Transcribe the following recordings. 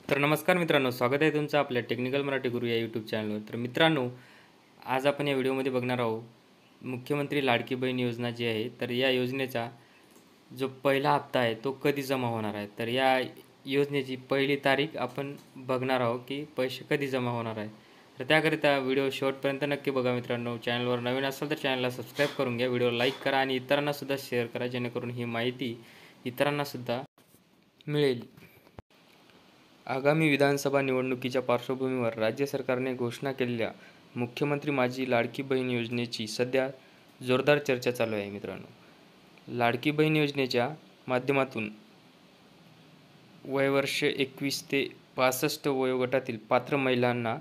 तर नमस्कार मित्रांनो, स्वागत आहे तुमचं आपल्या टेक्निकल मराठी गुरु या यूट्यूब चॅनलवर। तर मित्रांनो, आज आपण या व्हिडिओमध्ये बघणार आहोत मुख्यमंत्री लाडकी बहीण योजना जी आहे, तर या योजनेचा जो पहिला हप्ता आहे तो कधी जमा होणार आहे। तर या योजनेची पहिली तारीख आपण बघणार आहोत की पैसे कधी जमा होणार आहे। तर त्याकरिता व्हिडिओ शेवटपर्यंत नक्की बघा मित्रांनो। चॅनलवर नवीन असाल तर चॅनलला सबस्क्राईब करून घ्या, व्हिडिओ लाईक करा आणि इतरांनासुद्धा शेअर करा, जेणेकरून ही माहिती इतरांनासुद्धा मिळेल। आगामी विधानसभा निवडणुकीच्या पार्श्वभूमीवर राज्य सरकारने घोषणा केलेल्या मुख्यमंत्री माझी लाडकी बहीण योजनेची सध्या जोरदार चर्चा चालू आहे मित्रांनो। लाडकी बहीण योजनेच्या माध्यमातून वयवर्ष 21 ते 65 वयोगटातील पात्र महिलांना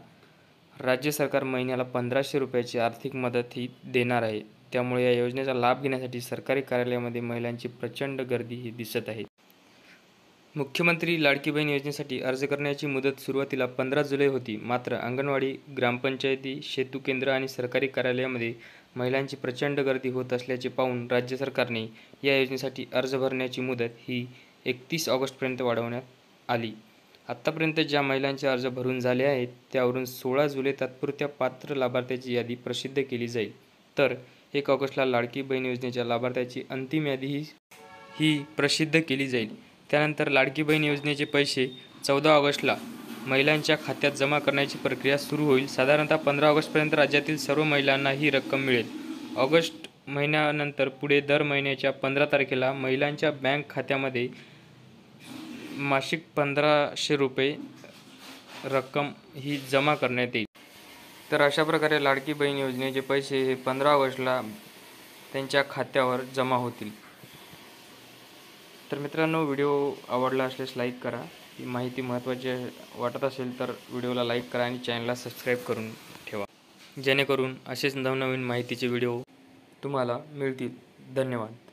राज्य सरकार महिन्याला 1500 रुपयाची आर्थिक मदतही देणार आहे। त्यामुळे या योजनेचा लाभ घेण्यासाठी सरकारी कार्यालयामध्ये महिलांची प्रचंड गर्दीही दिसत आहे। मुख्यमंत्री लाडकी बहीण योजनेसाठी अर्ज करण्याची मुदत सुरुवातीला 15 जुलै होती, मात्र अंगणवाडी, ग्रामपंचायती, सेतू केंद्र आणि सरकारी कार्यालयामध्ये महिलांची प्रचंड गर्दी होत असल्याचे पाहून राज्य सरकारने या योजनेसाठी अर्ज भरण्याची मुदत ही 31 ऑगस्टपर्यंत वाढवण्यात आली। आत्तापर्यंत ज्या महिलांचे अर्ज भरून झाले आहेत त्यावरून 16 जुलै तात्पुरत्या पात्र लाभार्थ्यांची यादी प्रसिद्ध केली जाईल, तर 1 ऑगस्टला लाडकी बहीण योजनेच्या लाभार्थ्यांची अंतिम यादी ही प्रसिद्ध केली जाईल। त्यानंतर लाडकी बहीण योजनेचे पैसे 14 ऑगस्टला महिलांच्या खात्यात जमा करण्याची प्रक्रिया सुरू होईल। साधारणतः 15 ऑगस्टपर्यंत राज्यातील सर्व महिलांना ही रक्कम मिळेल। ऑगस्ट महिन्यानंतर पुढे दर महिन्याच्या 15 तारखेला महिलांच्या बँक खात्यामध्ये मासिक 1500 रुपये रक्कम ही जमा करण्यात येईल। तर अशा प्रकारे लाडकी बहीण योजनेचे पैसे हे 15 ऑगस्टला त्यांच्या खात्यावर जमा होतील। तर मित्रांनो, व्हिडिओ आवडला असल्यास लाईक करा। ही माहिती महत्त्वाची वाटत असेल तर व्हिडिओला लाईक करा आणि चॅनलला सबस्क्राईब करून ठेवा, जेणेकरून असेच नवनवीन माहितीचे व्हिडिओ तुम्हाला मिळतील। धन्यवाद।